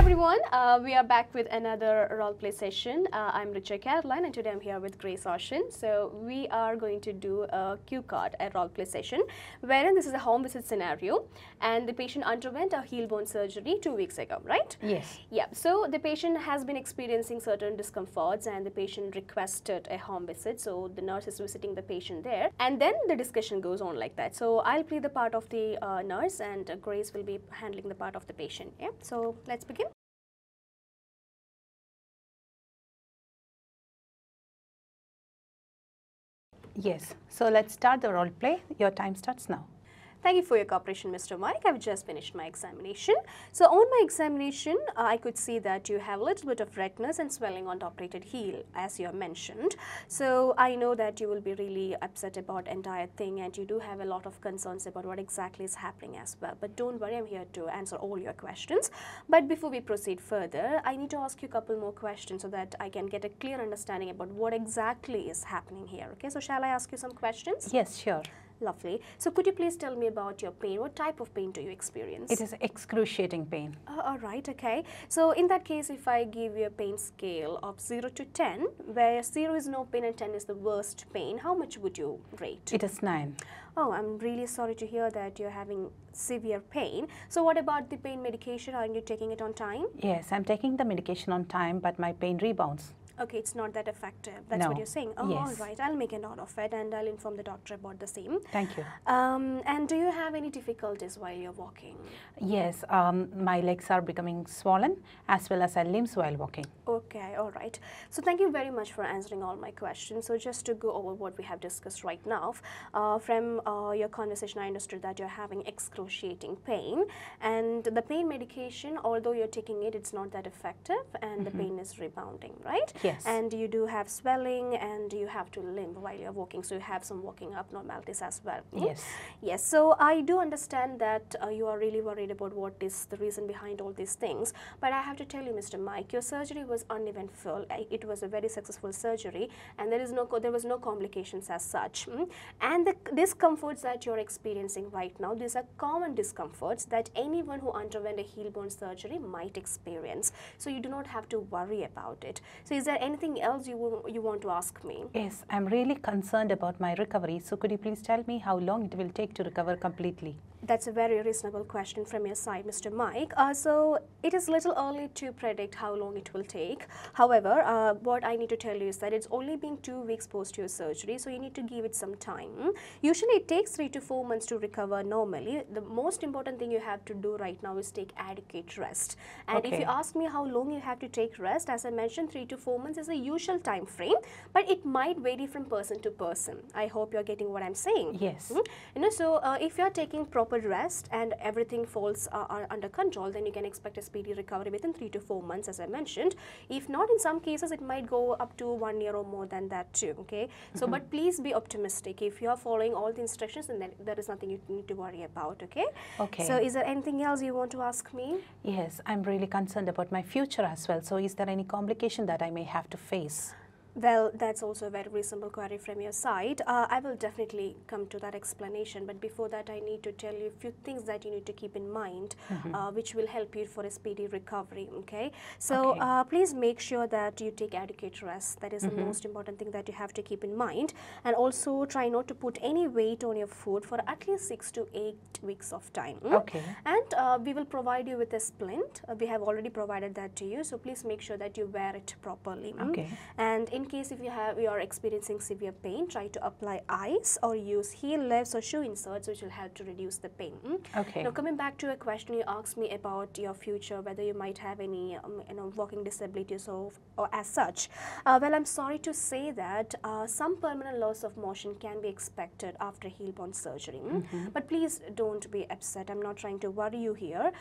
everyone, we are back with another role play session. I'm 𝗤𝗶𝗵𝘀𝘁 and today I'm here with 𝗥𝗶𝗵𝘆. So we are going to do a cue card, a role play session, wherein this is a home visit scenario and the patient underwent a heel bone surgery 2 weeks ago, right? Yes. Yeah, so the patient has been experiencing certain discomforts and the patient requested a home visit. So the nurse is visiting the patient there and then the discussion goes on like that. So I'll play the part of the nurse and Grace will be handling the part of the patient. Yeah, so let's begin. Yes. So let's start the role play. Your time starts now. Thank you for your cooperation, Mr. Mike. I've just finished my examination. So on my examination, I could see that you have a little bit of redness and swelling on top-rated heel, as you have mentioned. So I know that you will be really upset about the entire thing and you do have a lot of concerns about what exactly is happening as well. But don't worry, I'm here to answer all your questions. But before we proceed further, I need to ask you a couple more questions so that I can get a clear understanding about what exactly is happening here. Okay, so shall I ask you some questions? Yes, sure. Lovely. So could you please tell me about your pain? What type of pain do you experience? It is excruciating pain. All right, okay. So in that case, if I give you a pain scale of 0 to 10, where 0 is no pain and 10 is the worst pain, how much would you rate? It is 9. Oh, I'm really sorry to hear that you're having severe pain. So what about the pain medication? Are you taking it on time? Yes, I'm taking the medication on time, but my pain rebounds. Okay, it's not that effective. That's No. what you're saying. Oh, Yes. all right. I'll make a note of it and I'll inform the doctor about the same. Thank you. And do you have any difficulties while you're walking? Yes, my legs are becoming swollen as well as my limbs while walking. Okay, all right. So thank you very much for answering all my questions. So just to go over what we have discussed right now, from your conversation, I understood that you're having excruciating pain and the pain medication, although you're taking it, it's not that effective and the pain is rebounding, right? Yes. And you do have swelling and you have to limp while you're walking, so you have some walking abnormalities as well. Yes. Yes, so I do understand that you are really worried about what is the reason behind all these things, but I have to tell you, Mr. Mike, your surgery was uneventful. It was a very successful surgery and there was no complications as such. And the discomforts that you're experiencing right now, these are common discomforts that anyone who underwent a heel bone surgery might experience. So you do not have to worry about it. So is there anything else you want to ask me? Yes, I'm really concerned about my recovery. So could you please tell me how long it will take to recover completely? That's a very reasonable question from your side, Mr. Mike. So it is a little early to predict how long it will take. However, what I need to tell you is that it's only been 2 weeks post your surgery, so you need to give it some time. Usually it takes 3 to 4 months to recover normally. The most important thing you have to do right now is take adequate rest. And if you ask me how long you have to take rest, as I mentioned, 3 to 4 months is a usual time frame, but it might vary from person to person. I hope you're getting what I'm saying. Yes. You know, so if you're taking proper rest and everything falls under control, then you can expect a speedy recovery within 3 to 4 months, as I mentioned. If not, in some cases it might go up to 1 year or more than that too. Okay, so but please be optimistic. If you are following all the instructions, then there is nothing you need to worry about. Okay. Okay. So is there anything else you want to ask me? Yes, I'm really concerned about my future as well. So is there any complication that I may have to face? Well, that's also a very reasonable query from your side. I will definitely come to that explanation, but before that I need to tell you a few things that you need to keep in mind, which will help you for a speedy recovery, okay? So please make sure that you take adequate rest. That is the most important thing that you have to keep in mind. And also try not to put any weight on your food for at least 6 to 8 weeks of time. Okay. And we will provide you with a splint. We have already provided that to you, so please make sure that you wear it properly. Okay. And in case if you are experiencing severe pain, try to apply ice or use heel lifts or shoe inserts, which will help to reduce the pain. Okay. Now coming back to a question you asked me about your future, whether you might have any walking disabilities or as such. Well, I'm sorry to say that some permanent loss of motion can be expected after heel bone surgery. But please don't be upset. I'm not trying to worry you here.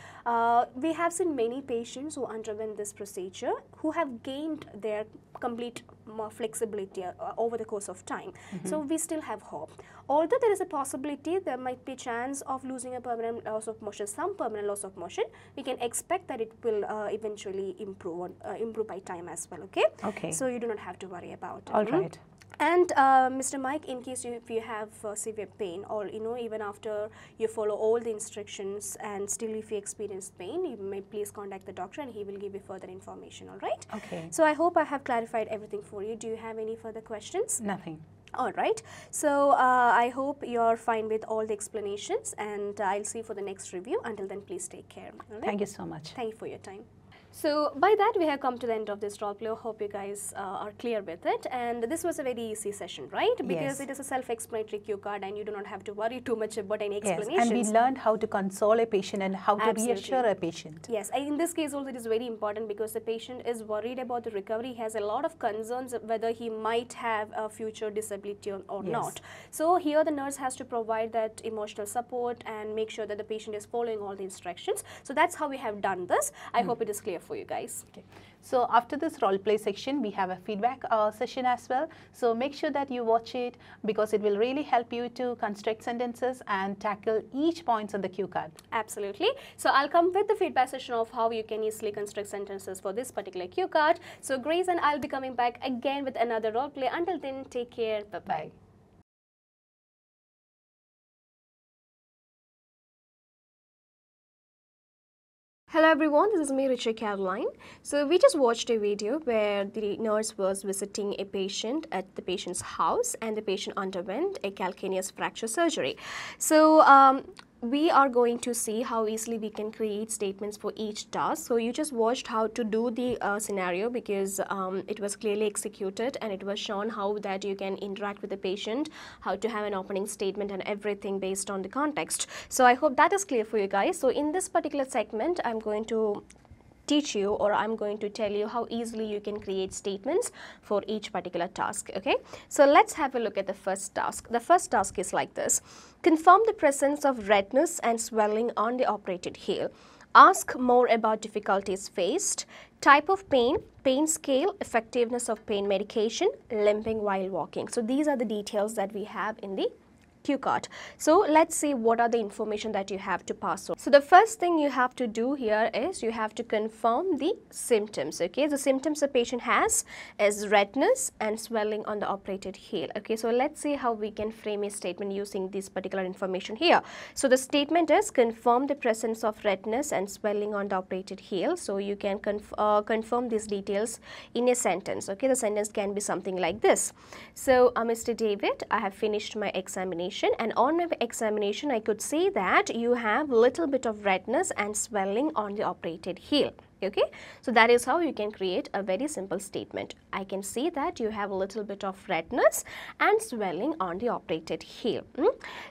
We have seen many patients who underwent this procedure who have gained their complete more flexibility over the course of time. So we still have hope. Although there is a possibility, there might be a chance of losing a permanent loss of motion, some permanent loss of motion, we can expect that it will eventually improve by time as well, okay? Okay. So you do not have to worry about it. All right. And Mr. Mike, in case if you have severe pain, or even after you follow all the instructions and still if you experience pain, you may please contact the doctor and he will give you further information, all right? Okay. So I hope I have clarified everything for you. Do you have any further questions? Nothing. All right. So I hope you're fine with all the explanations, and I'll see you for the next review. Until then, please take care. All right? Thank you so much. Thank you for your time. So by that we have come to the end of this role play. I hope you guys are clear with it, and this was a very easy session, right? Because it is a self-explanatory cue card and you do not have to worry too much about any explanations. Yes, and we learned how to console a patient and how to reassure a patient. Yes, and in this case also it is very important because the patient is worried about the recovery. He has a lot of concerns whether he might have a future disability or not. So here the nurse has to provide that emotional support and make sure that the patient is following all the instructions. So that's how we have done this. I hope it is clear for you guys. Okay. So after this role play section, we have a feedback session as well. So make sure that you watch it because it will really help you to construct sentences and tackle each points on the cue card. Absolutely. So I'll come with the feedback session of how you can easily construct sentences for this particular cue card. So Grace and I'll be coming back again with another role play. Until then, take care. Bye-bye. Hello everyone, this is me, 𝗤𝗶𝗃𝗀𝘆. So we just watched a video where the nurse was visiting a patient at the patient's house and the patient underwent a calcaneus fracture surgery. So we are going to see how easily we can create statements for each task. So you just watched how to do the scenario because it was clearly executed and it was shown how that you can interact with the patient, how to have an opening statement and everything based on the context. So I hope that is clear for you guys. So in this particular segment, I'm going to teach you, or I'm going to tell you how easily you can create statements for each particular task, okay? So let's have a look at the first task. The first task is like this. Confirm the presence of redness and swelling on the operated heel. Ask more about difficulties faced, type of pain, pain scale, effectiveness of pain medication, limping while walking. So these are the details that we have in the cue card. So let's see what are the information that you have to pass on. So the first thing you have to do here is you have to confirm the symptoms, okay? The symptoms the patient has is redness and swelling on the operated heel, okay? So let's see how we can frame a statement using this particular information here. So the statement is confirm the presence of redness and swelling on the operated heel. So you can confirm these details in a sentence, okay? The sentence can be something like this. So Mr. David, I have finished my examination, and on my examination I could see that you have a little bit of redness and swelling on the operated heel. Okay, so that is how you can create a very simple statement. I can see that you have a little bit of redness and swelling on the operated heel.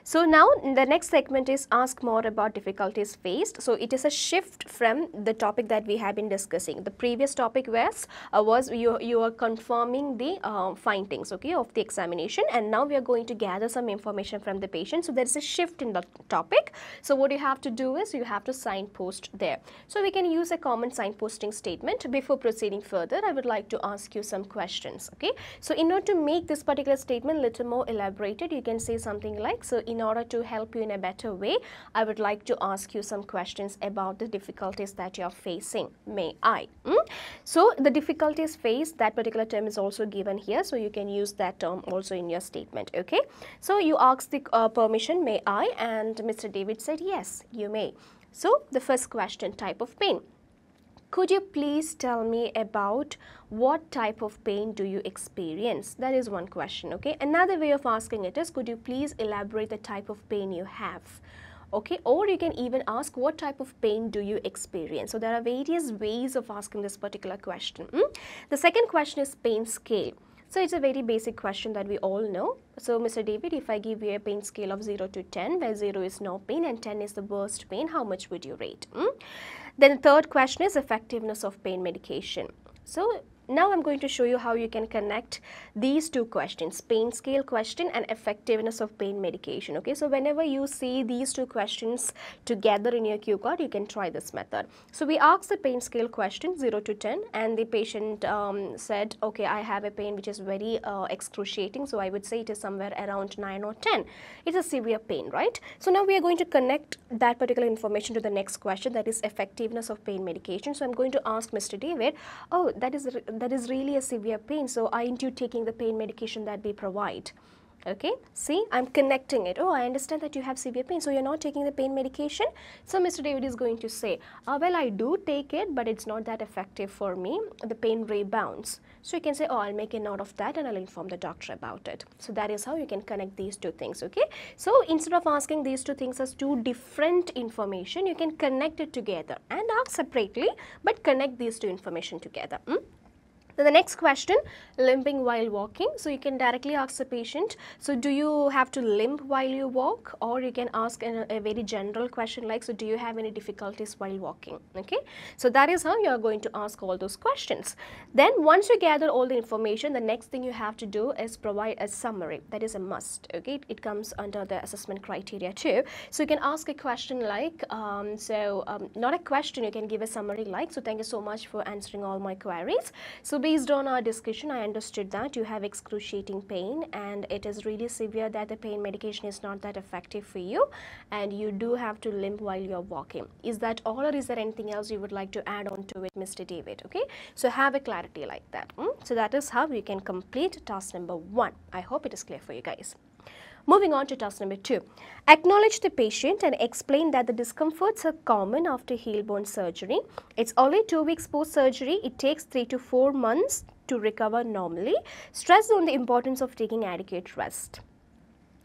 So now the next segment is ask more about difficulties faced. So it is a shift from the topic that we have been discussing. The previous topic was you are confirming the findings, okay, of the examination, and now we are going to gather some information from the patient. So there is a shift in the topic. So what you have to do is you have to signpost there. So we can use a common signposting statement. Before proceeding further, I would like to ask you some questions, okay? So in order to make this particular statement a little more elaborated, you can say something like, so in order to help you in a better way, I would like to ask you some questions about the difficulties that you are facing. May I? So the difficulties faced, that particular term is also given here, so you can use that term also in your statement, okay? So you asked the permission, may I? And Mr. David said, yes, you may. So the first question, type of pain. Could you please tell me about what type of pain do you experience? That is one question, okay? Another way of asking it is, could you please elaborate the type of pain you have? Okay, or you can even ask, what type of pain do you experience? So there are various ways of asking this particular question. The second question is pain scale. So it's a very basic question that we all know. So Mr. David, if I give you a pain scale of 0 to 10, where 0 is no pain and 10 is the worst pain, how much would you rate? Then the third question is effectiveness of pain medication. So Now I'm going to show you how you can connect these two questions, pain scale question and effectiveness of pain medication. Okay, so whenever you see these two questions together in your cue card, you can try this method. So we asked the pain scale question 0 to 10 and the patient said, okay, I have a pain which is very excruciating, so I would say it is somewhere around 9 or 10. It's a severe pain, right? So now we are going to connect that particular information to the next question, that is effectiveness of pain medication. So I'm going to ask Mr. David, oh, that is really a severe pain, so aren't you taking the pain medication that we provide? Okay, see, I'm connecting it. Oh, I understand that you have severe pain, so you're not taking the pain medication? So Mr. David is going to say, well, I do take it, but it's not that effective for me. The pain rebounds. So you can say, oh, I'll make a note of that and I'll inform the doctor about it. So that is how you can connect these two things, okay? So instead of asking these two things as two different information, you can connect it together and ask separately, but connect these two information together. Then the next question, limping while walking. So you can directly ask the patient, so do you have to limp while you walk? Or you can ask a very general question like, so do you have any difficulties while walking? Okay, so that is how you are going to ask all those questions. Then once you gather all the information, the next thing you have to do is provide a summary. That is a must. Okay, it comes under the assessment criteria too. So you can ask a question like, not a question, you can give a summary like, so thank you so much for answering all my queries. So based on our discussion, I understood that you have excruciating pain and it is really severe, that the pain medication is not that effective for you and you do have to limp while you're walking. Is that all, or is there anything else you would like to add on to it, Mr. David? Okay, so have a clarity like that. So that is how you can complete task number 1. I hope it is clear for you guys. Moving on to task number 2. Acknowledge the patient and explain that the discomforts are common after heel bone surgery. It's only 2 weeks post-surgery. It takes 3 to 4 months to recover normally. Stress on the importance of taking adequate rest.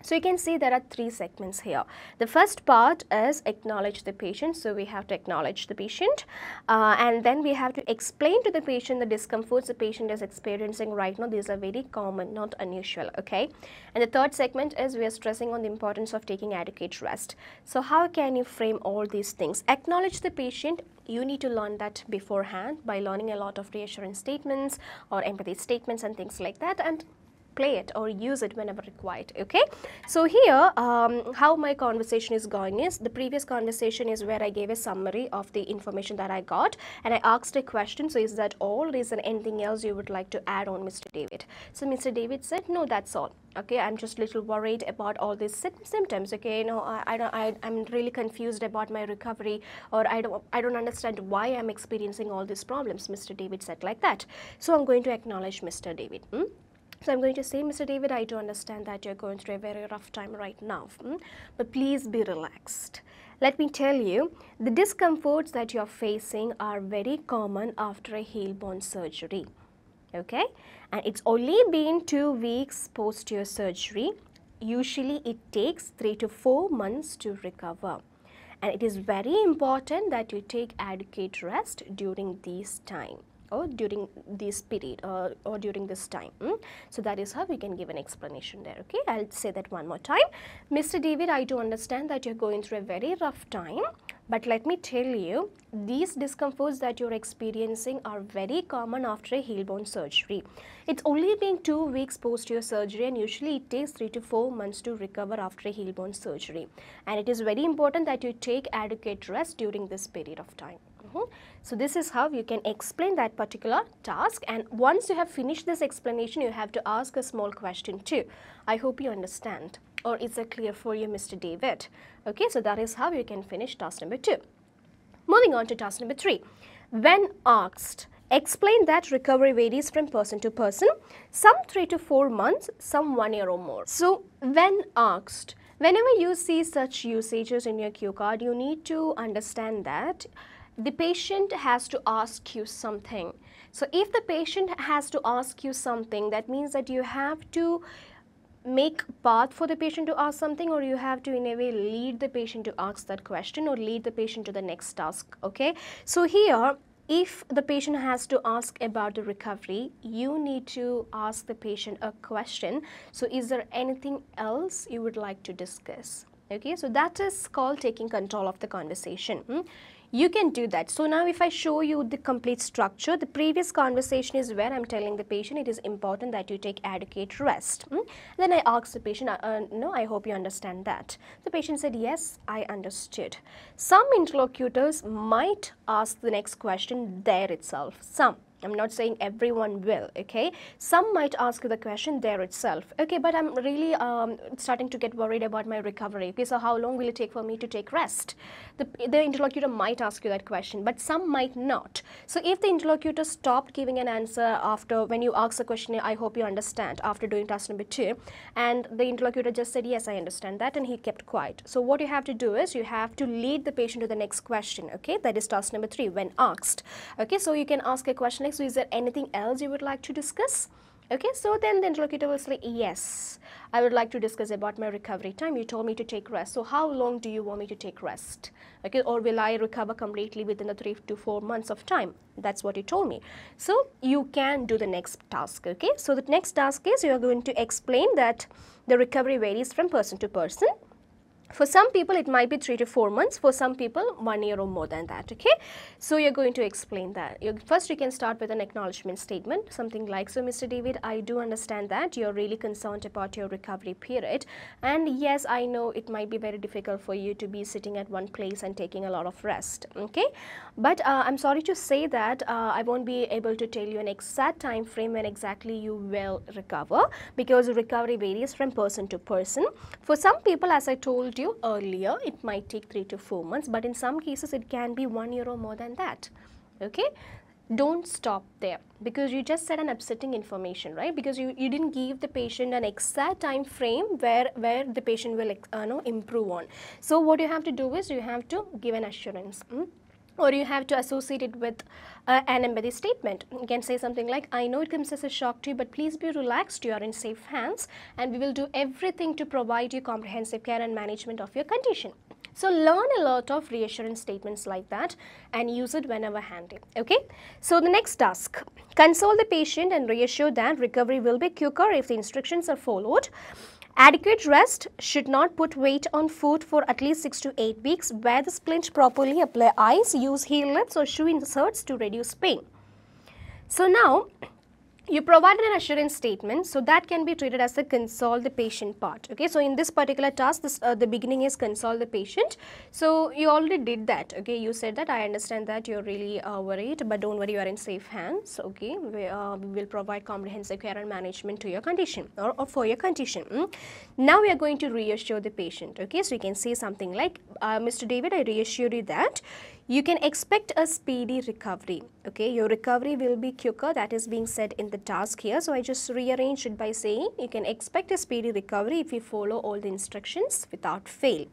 So you can see there are 3 segments here. The first part is acknowledge the patient. So we have to acknowledge the patient and then we have to explain to the patient the discomforts the patient is experiencing right now. These are very common, not unusual, okay? And the third segment is we are stressing on the importance of taking adequate rest. So how can you frame all these things? Acknowledge the patient. You need to learn that beforehand by learning a lot of reassurance statements or empathy statements and things like that, and play it or use it whenever required. Okay, so here how my conversation is going is, the previous conversation is where I gave a summary of the information that I got and I asked a question, so is that all? Is there anything else you would like to add on, Mr. David? So Mr. David said, no, that's all. Okay, I'm just a little worried about all these symptoms. Okay, I'm really confused about my recovery, or I don't understand why I'm experiencing all these problems. Mr. David said like that. So I'm going to acknowledge Mr. David. So I'm going to say, Mr. David, I do understand that you're going through a very rough time right now, but please be relaxed. Let me tell you, the discomforts that you're facing are very common after a heel bone surgery. Okay, and it's only been 2 weeks post your surgery. Usually it takes 3 to 4 months to recover. And it is very important that you take adequate rest during this time, or during this period, or during this time. So that is how we can give an explanation there. Okay, I'll say that one more time. Mr. David, I do understand that you're going through a very rough time, but let me tell you, these discomforts that you're experiencing are very common after a heel bone surgery. It's only been 2 weeks post your surgery, and usually it takes 3 to 4 months to recover after a heel bone surgery. And it is very important that you take adequate rest during this period of time. So this is how you can explain that particular task, and once you have finished this explanation, you have to ask a small question too. I hope you understand, or is it clear for you, Mr. David? Okay, so that is how you can finish task number 2. Moving on to task number 3. When asked, explain that recovery varies from person to person, some 3 to 4 months, some 1 year or more. So when asked, whenever you see such usages in your cue card, you need to understand that the patient has to ask you something. So if the patient has to ask you something, that means that you have to make path for the patient to ask something, or you have to in a way lead the patient to ask that question, or lead the patient to the next task. Okay, so here if the patient has to ask about the recovery, you need to ask the patient a question. So is there anything else you would like to discuss? Okay, so that is called taking control of the conversation. You can do that. So now if I show you the complete structure, the previous conversation is where I'm telling the patient it is important that you take adequate rest. Then I asked the patient, no, I hope you understand that. The patient said, yes, I understood. Some interlocutors might ask the next question there itself. Some. I'm not saying everyone will, okay? Some might ask the question there itself, okay, but I'm really starting to get worried about my recovery, okay, so how long will it take for me to take rest? The interlocutor might ask you that question, but some might not. So if the interlocutor stopped giving an answer after, when you ask the question, I hope you understand, after doing task number 2, and the interlocutor just said, yes, I understand that, and he kept quiet. So what you have to do is, you have to lead the patient to the next question, okay, that is task number 3, when asked, okay, so you can ask a question like, so is there anything else you would like to discuss? Okay, so then the interlocutor will say, yes, I would like to discuss about my recovery time. You told me to take rest. So how long do you want me to take rest? Okay, or will I recover completely within the 3 to 4 months of time? That's what you told me. So you can do the next task, okay? So the next task is, you are going to explain that the recovery varies from person to person. For some people, it might be 3 to 4 months. For some people, 1 year or more than that, okay? So you're going to explain that. First, you can start with an acknowledgement statement, something like, so Mr. David, I do understand that you're really concerned about your recovery period. And yes, I know it might be very difficult for you to be sitting at one place and taking a lot of rest, okay? But I'm sorry to say that I won't be able to tell you an exact time frame when exactly you will recover, because recovery varies from person to person. For some people, as I told you earlier, it might take 3 to 4 months, but in some cases it can be 1 year or more than that, okay? Don't stop there, because you just said an upsetting information, right? Because you didn't give the patient an exact time frame where the patient will improve on. So what you have to do is, you have to give an assurance. Or you have to associate it with an empathy statement. You can say something like, I know it comes as a shock to you, but please be relaxed, you are in safe hands, and we will do everything to provide you comprehensive care and management of your condition. So learn a lot of reassurance statements like that and use it whenever handy, okay? So the next task, console the patient and reassure that recovery will be quicker if the instructions are followed. Adequate rest, should not put weight on food for at least 6 to 8 weeks. Wear the splint properly, apply ice, use heel-lifts or shoe inserts to reduce pain. So now, you provided an assurance statement, so that can be treated as the console the patient part, okay? So in this particular task, the beginning is console the patient. So you already did that, okay? You said that, I understand that you're really worried, but don't worry, you are in safe hands, okay? We will provide comprehensive care and management to your condition, or for your condition. Now we are going to reassure the patient, okay? So you can say something like, Mr. David, I reassure you that you can expect a speedy recovery, okay? Your recovery will be quicker, that is being said in the task here. So I just rearranged it by saying, you can expect a speedy recovery if you follow all the instructions without fail.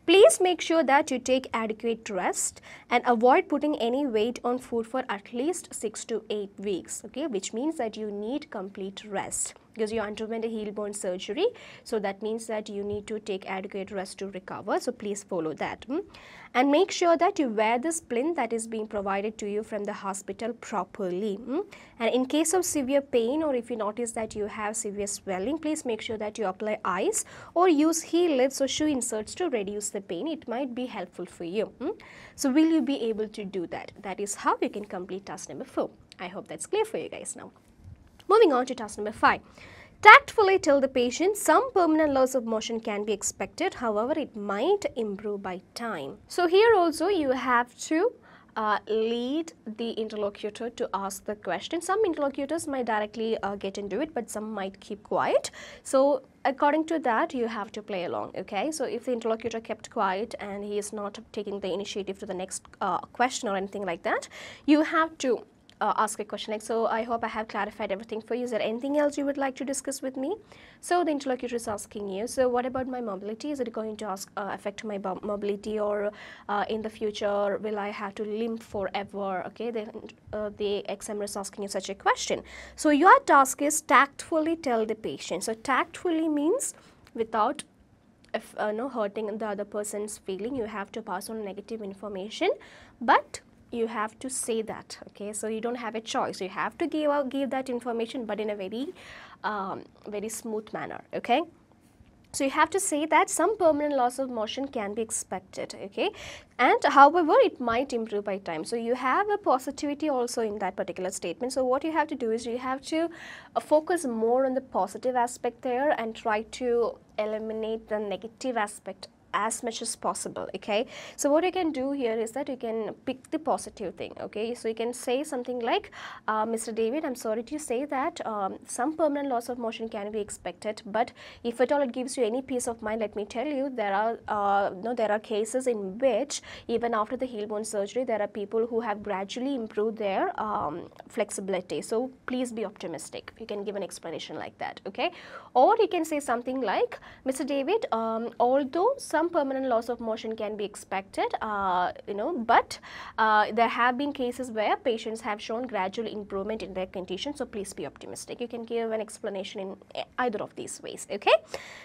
Please make sure that you take adequate rest and avoid putting any weight on food for at least 6 to 8 weeks, okay? Which means that you need complete rest, because you underwent a heel bone surgery. So that means that you need to take adequate rest to recover. So please follow that. And make sure that you wear the splint that is being provided to you from the hospital properly. And in case of severe pain, or if you notice that you have severe swelling, please make sure that you apply ice or use heel lifts or shoe inserts to reduce the pain. It might be helpful for you. So will you be able to do that? That is how you can complete task number 4. I hope that's clear for you guys now. Moving on to task number 5. Tactfully tell the patient some permanent loss of motion can be expected, however, it might improve by time. So here also you have to lead the interlocutor to ask the question. Some interlocutors might directly get into it, but some might keep quiet. So according to that, you have to play along, okay? So if the interlocutor kept quiet and he is not taking the initiative to the next question or anything like that, you have to ask a question like, so I hope I have clarified everything for you. Is there anything else you would like to discuss with me? So the interlocutor is asking you, so what about my mobility? Is it going to affect my mobility, or in the future will I have to limp forever? Okay, the examiner is asking you such a question. So your task is tactfully tell the patient. So tactfully means without hurting the other person's feeling. You have to pass on negative information, but you have to say that, okay? So you don't have a choice. You have to give that information, but in a very, very smooth manner, okay? So you have to say that some permanent loss of motion can be expected, okay? And however, it might improve by time. So you have a positivity also in that particular statement. So what you have to do is you have to focus more on the positive aspect there and try to eliminate the negative aspect as much as possible, okay? So what you can do here is that you can pick the positive thing, okay? So you can say something like, Mr. David, I'm sorry to say that some permanent loss of motion can be expected, but if at all it gives you any peace of mind, let me tell you, there are cases in which even after the heel bone surgery, there are people who have gradually improved their flexibility. So please be optimistic. You can give an explanation like that, okay? Or you can say something like, Mr. David, although some permanent loss of motion can be expected, but there have been cases where patients have shown gradual improvement in their condition, so please be optimistic. You can give an explanation in either of these ways, okay?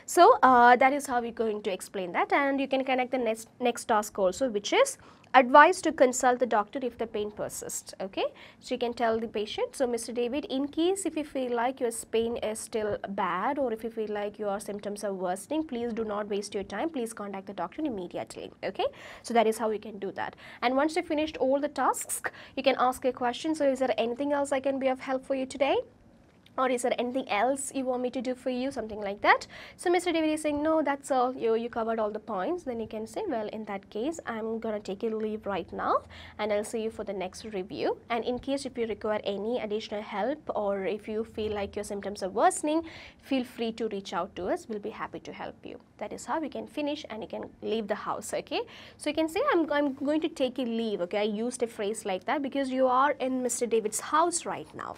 So that is how we're going to explain that, and you can connect the next task also, which is advise to consult the doctor if the pain persists, okay? So you can tell the patient, so Mr. David, in case if you feel like your pain is still bad or if you feel like your symptoms are worsening, please do not waste your time, please contact the doctor immediately, okay? So that is how you can do that. And once you finished all the tasks, you can ask a question, so is there anything else I can be of help for you today? Or is there anything else you want me to do for you, something like that? So Mr. David is saying, no, that's all, you covered all the points. Then you can say, well, in that case, I'm gonna take a leave right now and I'll see you for the next review. And in case if you require any additional help or if you feel like your symptoms are worsening, feel free to reach out to us. We'll be happy to help you. That is how you can finish and you can leave the house, okay? So you can say, I'm going to take a leave, okay? I used a phrase like that because you are in Mr. David's house right now.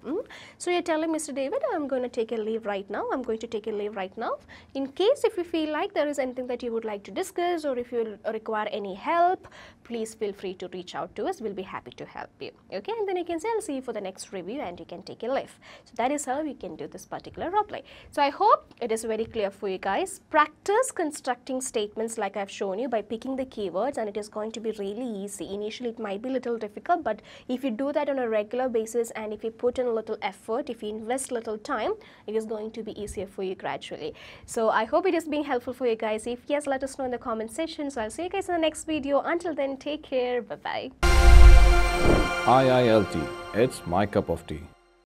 So you're telling Mr. David, I'm going to take a leave right now. I'm going to take a leave right now. In case if you feel like there is anything that you would like to discuss or if you require any help, please feel free to reach out to us. We'll be happy to help you, okay? And then you can say, I'll see you for the next review and you can take a leave. So that is how we can do this particular role play. So I hope it is very clear for you guys. Practice constructing statements like I've shown you by picking the keywords, and it is going to be really easy. Initially it might be a little difficult, but if you do that on a regular basis and if you put in a little effort, if you invest little time, it is going to be easier for you gradually. So I hope it is being helpful for you guys. If yes, let us know in the comment section. So I'll see you guys in the next video. Until then, take care. Bye-bye. IILT, it's my cup of tea.